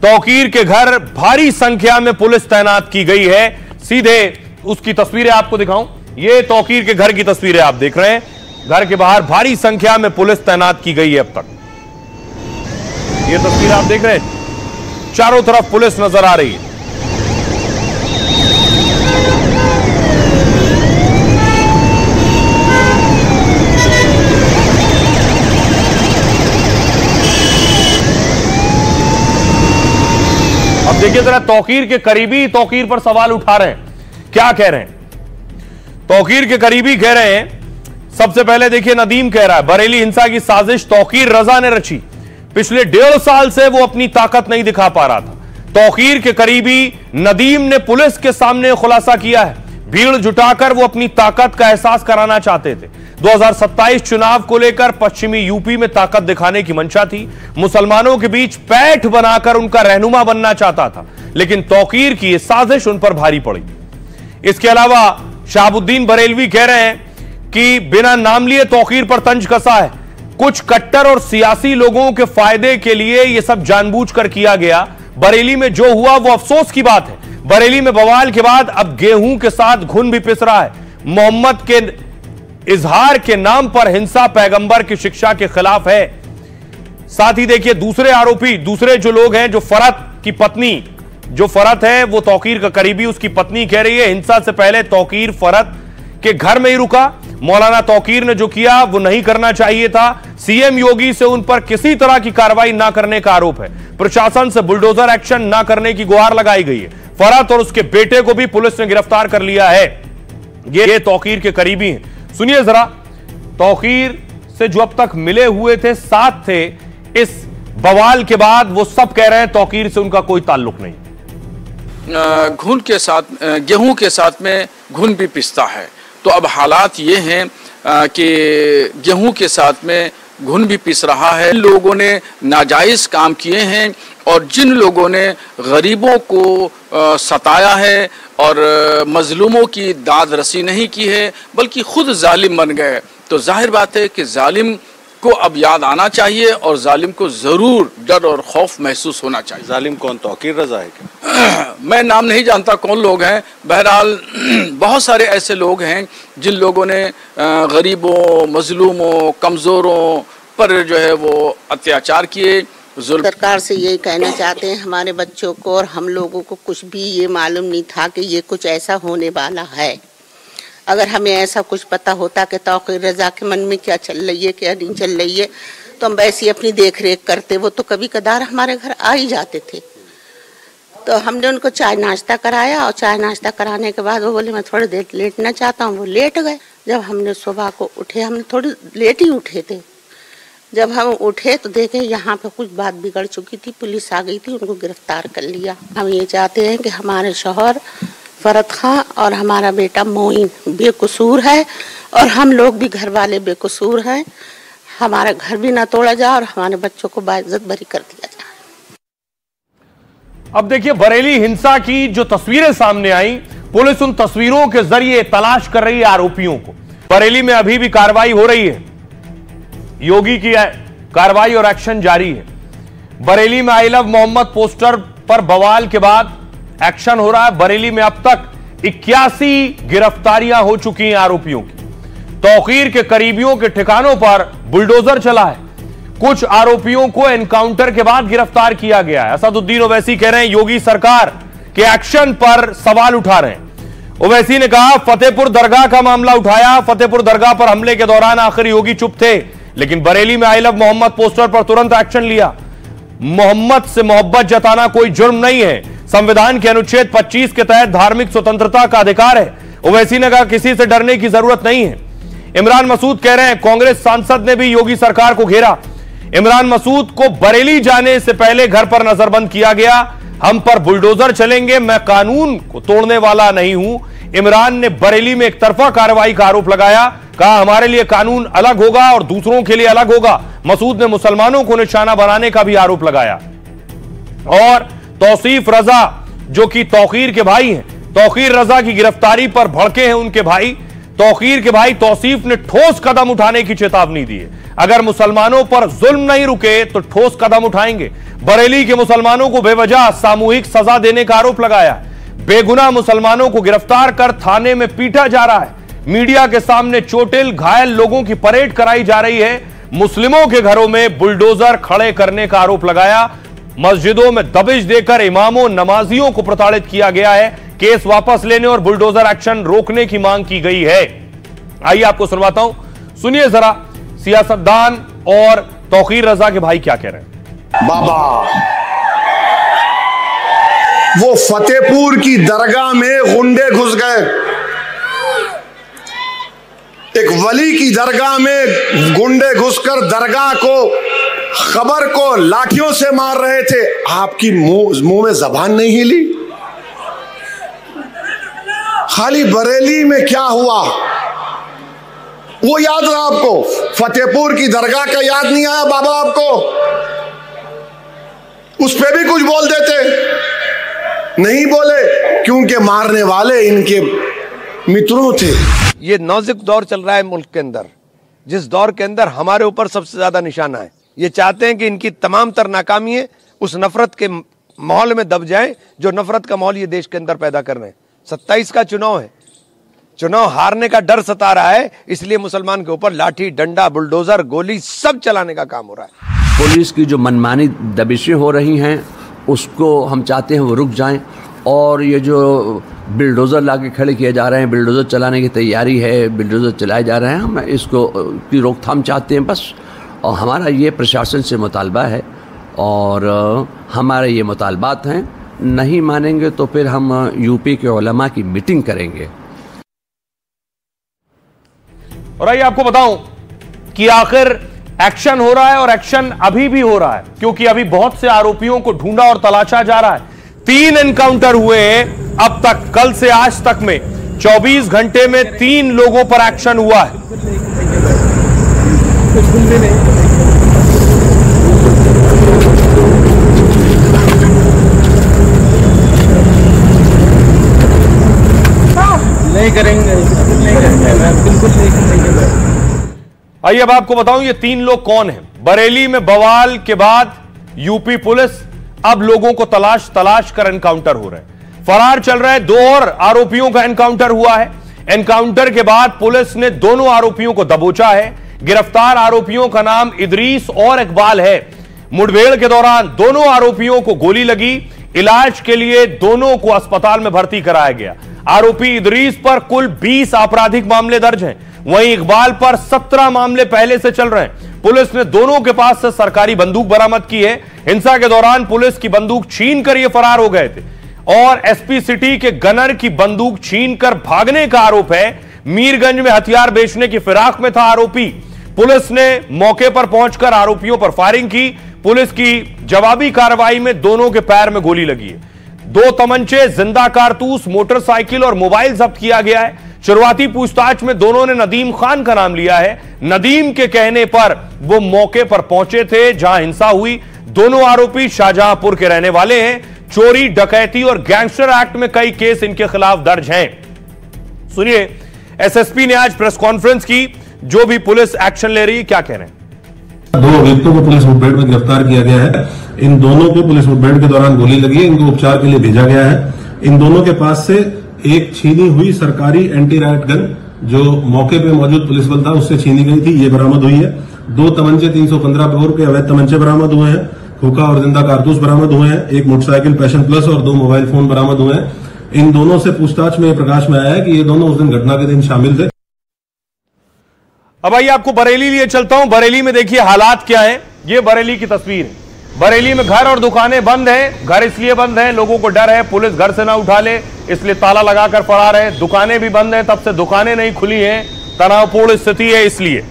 तौकीर के घर भारी संख्या में पुलिस तैनात की गई है। सीधे उसकी तस्वीरें आपको दिखाऊं। ये तौकीर के घर की तस्वीरें आप देख रहे हैं। घर के बाहर भारी संख्या में पुलिस तैनात की गई है। अब तक ये तस्वीर आप देख रहे हैं, चारों तरफ पुलिस नजर आ रही है। अब देखिए जरा, तौकीर के करीबी तौकीर पर सवाल उठा रहे हैं। क्या कह रहे हैं? तौकीर के करीबी कह रहे हैं, सबसे पहले देखिए नदीम कह रहा है बरेली हिंसा की साजिश तौकीर रजा ने रची। पिछले 1.5 साल से वो अपनी ताकत नहीं दिखा पा रहा था। तौकीर के करीबी नदीम ने पुलिस के सामने खुलासा किया है, भीड़ जुटाकर वो अपनी ताकत का एहसास कराना चाहते थे। 2027 चुनाव को लेकर पश्चिमी यूपी में ताकत दिखाने की मंशा थी। मुसलमानों के बीच पैठ बनाकर उनका रहनुमा बनना चाहता था, लेकिन तौकीर की ये साजिश उन पर भारी पड़ी। इसके अलावा शहाबुद्दीन बरेलवी कह रहे हैं कि बिना नाम लिए तौकीर पर तंज कसा है। कुछ कट्टर और सियासी लोगों के फायदे के लिए यह सब जानबूझकर किया गया। बरेली में जो हुआ वो अफसोस की बात है। बरेली में बवाल के बाद अब गेहूं के साथ घुन भी पिस रहा है। मोहम्मद के इजहार के नाम पर हिंसा पैगंबर की शिक्षा के खिलाफ है। साथ ही देखिए दूसरे आरोपी, दूसरे जो लोग हैं, जो फरत की पत्नी, जो फरत है वो तौकीर का करीबी, उसकी पत्नी कह रही है हिंसा से पहले तौकीर फरत के घर में ही रुका। मौलाना तौकीर ने जो किया वो नहीं करना चाहिए था। सीएम योगी से उन पर किसी तरह की कार्रवाई ना करने का आरोप है। प्रशासन से बुलडोजर एक्शन ना करने की गुहार लगाई गई है। फरत और उसके बेटे को भी पुलिस ने गिरफ्तार कर लिया है। ये तौकीर के करीबी हैं। सुनिए जरा, तौकीर से जो अब तक मिले हुए थे, साथ थे, इस बवाल के बाद वो सब कह रहे हैं तौकीर से उनका कोई ताल्लुक नहीं। घुन के साथ, गेहूं के साथ में घुन भी पिसता है। तो अब हालात ये हैं कि गेहूं के साथ में घुन भी पिस रहा है। लोगों ने नाजायज़ काम किए हैं और जिन लोगों ने गरीबों को सताया है और मजलूमों की दाद रसी नहीं की है, बल्कि खुद जालिम बन गए, तो जाहिर बात है कि जालिम को अब याद आना चाहिए और जालिम को ज़रूर डर और खौफ महसूस होना चाहिए। जालिम कौन? तौकीर रजा है क्या? मैं नाम नहीं जानता कौन लोग हैं। बहरहाल बहुत सारे ऐसे लोग हैं जिन लोगों ने गरीबों, मजलूमों, कमज़ोरों पर जो है वो अत्याचार किए। सरकार से यही कहना चाहते हैं, हमारे बच्चों को और हम लोगों को कुछ भी ये मालूम नहीं था कि ये कुछ ऐसा होने वाला है। अगर हमें ऐसा कुछ पता होता कि तौकीर रजा के मन में क्या चल रही है, क्या नहीं चल रही है, तो हम वैसे अपनी देख रेख करते। वो तो कभी कदार हमारे घर आ ही जाते थे। तो हमने उनको चाय नाश्ता कराया और चाय नाश्ता कराने के बाद वो बोले मैं थोड़ी देर लेटना चाहता हूँ। वो लेट गए। जब हमने सुबह को उठे, हमने थोड़ी लेट ही उठे थे। जब हम उठे तो देखे यहाँ पे कुछ बात बिगड़ चुकी थी। पुलिस आ गई थी, उनको गिरफ्तार कर लिया। हम ये चाहते हैं कि हमारे शौहर फरत खां और हमारा बेटा मोइन बेकसूर है और हम लोग भी घर वाले बेकसूर हैं। हमारा घर भी ना तोड़ा जाए और हमारे बच्चों को बाइज्जत बरी कर दिया जाए। अब देखिए बरेली हिंसा की जो तस्वीरें सामने आई, पुलिस उन तस्वीरों के जरिए तलाश कर रही है आरोपियों को। बरेली में अभी भी कार्रवाई हो रही है। योगी की कार्रवाई और एक्शन जारी है। बरेली में आई लव मोहम्मद पोस्टर पर बवाल के बाद एक्शन हो रहा है। बरेली में अब तक 81 गिरफ्तारियां हो चुकी हैं आरोपियों की। तौकीर के करीबियों के ठिकानों पर बुलडोजर चला है। कुछ आरोपियों को एनकाउंटर के बाद गिरफ्तार किया गया है। असदुद्दीन ओवैसी कह रहे हैं योगी सरकार के एक्शन पर सवाल उठा रहे हैं। ओवैसी ने कहा फतेहपुर दरगाह का मामला उठाया। फतेहपुर दरगाह पर हमले के दौरान आखिर योगी चुप थे, लेकिन बरेली में आई लव मोहम्मद पोस्टर पर तुरंत एक्शन लिया। मोहम्मद से मोहब्बत जताना कोई जुर्म नहीं है। संविधान के अनुच्छेद 25 के तहत धार्मिक स्वतंत्रता का अधिकार है। ओवैसी ने कहा किसी से डरने की जरूरत नहीं है। इमरान मसूद कह रहे हैं कांग्रेस सांसद ने भी योगी सरकार को घेरा। इमरान मसूद को बरेली जाने से पहले घर पर नजरबंद किया गया। हम पर बुलडोजर चलेंगे, मैं कानून को तोड़ने वाला नहीं हूं। इमरान ने बरेली में एक तरफा कार्रवाई का आरोप लगाया। कहा हमारे लिए कानून अलग होगा और दूसरों के लिए अलग होगा। मसूद ने मुसलमानों को निशाना बनाने का भी आरोप लगाया। और तौसीफ रजा जो कि तौकीर के भाई हैं, तौकीर रजा की गिरफ्तारी पर भड़के हैं उनके भाई। तौकीर के भाई तौसीफ ने ठोस कदम उठाने की चेतावनी दी है। अगर मुसलमानों पर जुल्म नहीं रुके तो ठोस कदम उठाएंगे। बरेली के मुसलमानों को बेवजह सामूहिक सजा देने का आरोप लगाया। बेगुनाह मुसलमानों को गिरफ्तार कर थाने में पीटा जा रहा है। मीडिया के सामने चोटिल घायल लोगों की परेड कराई जा रही है। मुस्लिमों के घरों में बुलडोजर खड़े करने का आरोप लगाया। मस्जिदों में दबिश देकर इमामों नमाजियों को प्रताड़ित किया गया है। केस वापस लेने और बुलडोजर एक्शन रोकने की मांग की गई है। आइए आपको सुनवाता हूं, सुनिए जरा सियासतदान और तौकीर रजा के भाई क्या कह रहे हैं। बाबा वो फतेहपुर की दरगाह में गुंडे घुस गए, एक वली की दरगाह में गुंडे घुसकर दरगाह को खबर को लाठियों से मार रहे थे। आपकी मुंह में जबान नहीं हिली। खाली बरेली में क्या हुआ वो याद रहा आपको, फतेहपुर की दरगाह का याद नहीं आया बाबा आपको? उस पे भी कुछ बोल देते, नहीं बोले क्योंकि मारने वाले इनके मित्रों थे। ये नाजुक दौर चल रहा है मुल्क के अंदर, जिस दौर के अंदर हमारे ऊपर सबसे ज्यादा निशाना है। ये चाहते हैं कि इनकी तमाम तर नाकामी उस नफरत के माहौल में दब जाए जो नफरत का माहौल ये देश के अंदर पैदा कर रहे हैं। 27 का चुनाव है, चुनाव हारने का डर सता रहा है, इसलिए मुसलमान के ऊपर लाठी डंडा बुलडोजर गोली सब चलाने का काम हो रहा है। पुलिस की जो मनमानी दबिशें हो रही हैं उसको हम चाहते हैं वो रुक जाएं, और ये जो बिल्डोज़र लाके खड़े किए जा रहे हैं, बिल्डोज़र चलाने की तैयारी है, बिल्डोज़र चलाए जा रहे हैं, हम इसको की रोकथाम चाहते हैं बस। और हमारा ये प्रशासन से मुतालबा है और हमारे ये मुतालबात हैं। नहीं मानेंगे तो फिर हम यूपी के उलमा की मीटिंग करेंगे। और आइए आपको बताऊं कि आखिर एक्शन हो रहा है, और एक्शन अभी भी हो रहा है क्योंकि अभी बहुत से आरोपियों को ढूंढा और तलाशा जा रहा है। 3 एनकाउंटर हुए अब तक, कल से आज तक में 24 घंटे में 3 लोगों पर एक्शन हुआ है। नहीं करेंगे, बिल्कुल नहीं करेंगे। आइए अब आपको बताऊं ये 3 लोग कौन हैं। बरेली में बवाल के बाद यूपी पुलिस अब लोगों को तलाश कर एनकाउंटर हो रहे हैं। फरार चल रहे 2 और आरोपियों का एनकाउंटर हुआ है। एनकाउंटर के बाद पुलिस ने दोनों आरोपियों को दबोचा है। गिरफ्तार आरोपियों का नाम इदरीस और इकबाल है। मुठभेड़ के दौरान दोनों आरोपियों को गोली लगी। इलाज के लिए दोनों को अस्पताल में भर्ती कराया गया। आरोपी इदरीस पर कुल 20 आपराधिक मामले दर्ज हैं, वहीं इकबाल पर 17 मामले पहले से चल रहे हैं। पुलिस ने दोनों के पास से सरकारी बंदूक बरामद की है। हिंसा के दौरान पुलिस की बंदूक छीनकर ये फरार हो गए थे और एसपी सिटी के गनर की बंदूक छीनकर भागने का आरोप है। मीरगंज में हथियार बेचने की फिराक में था आरोपी। पुलिस ने मौके पर पहुंचकर आरोपियों पर फायरिंग की। पुलिस की जवाबी कार्रवाई में दोनों के पैर में गोली लगी है। 2 तमंचे, जिंदा कारतूस, मोटरसाइकिल और मोबाइल जब्त किया गया है। शुरुआती पूछताछ में दोनों ने नदीम खान का नाम लिया है। नदीम के कहने पर वो मौके पर पहुंचे थे जहां हिंसा हुई। दोनों आरोपी शाहजहांपुर के रहने वाले हैं। चोरी, डकैती और गैंगस्टर एक्ट में कई केस इनके खिलाफ दर्ज हैं। सुनिए, एसएसपी ने आज प्रेस कॉन्फ्रेंस की, जो भी पुलिस एक्शन ले रही है क्या कह रहे हैं। 2 अभियुक्तों को पुलिस मुठभेड़ में गिरफ्तार किया गया है। इन दोनों को पुलिस मुठभेड़ के दौरान गोली लगी है, इनको उपचार के लिए भेजा गया है। इन दोनों के पास से एक छीनी हुई सरकारी एंटी राइट गन जो मौके पे मौजूद पुलिस बल था उससे छीनी गई थी, ये बरामद हुई है। 2 तमंचे 315 बोर के अवैध तमंचे बरामद हुए हैं। हुक्का और जिंदा कारतूस बरामद हुए हैं। एक मोटरसाइकिल पैशन प्लस और 2 मोबाइल फोन बरामद हुए हैं। इन दोनों से पूछताछ में प्रकाश में आया है कि ये दोनों उस दिन घटना के दिन शामिल थे। अब आइए आपको बरेली लिए चलता हूं। बरेली में देखिए हालात क्या है। ये बरेली की तस्वीर है। बरेली में घर और दुकानें बंद हैं। घर इसलिए बंद हैं, लोगों को डर है पुलिस घर से ना उठा ले, इसलिए ताला लगाकर फरार है। दुकानें भी बंद हैं, तब से दुकानें नहीं खुली हैं, तनावपूर्ण स्थिति है इसलिए।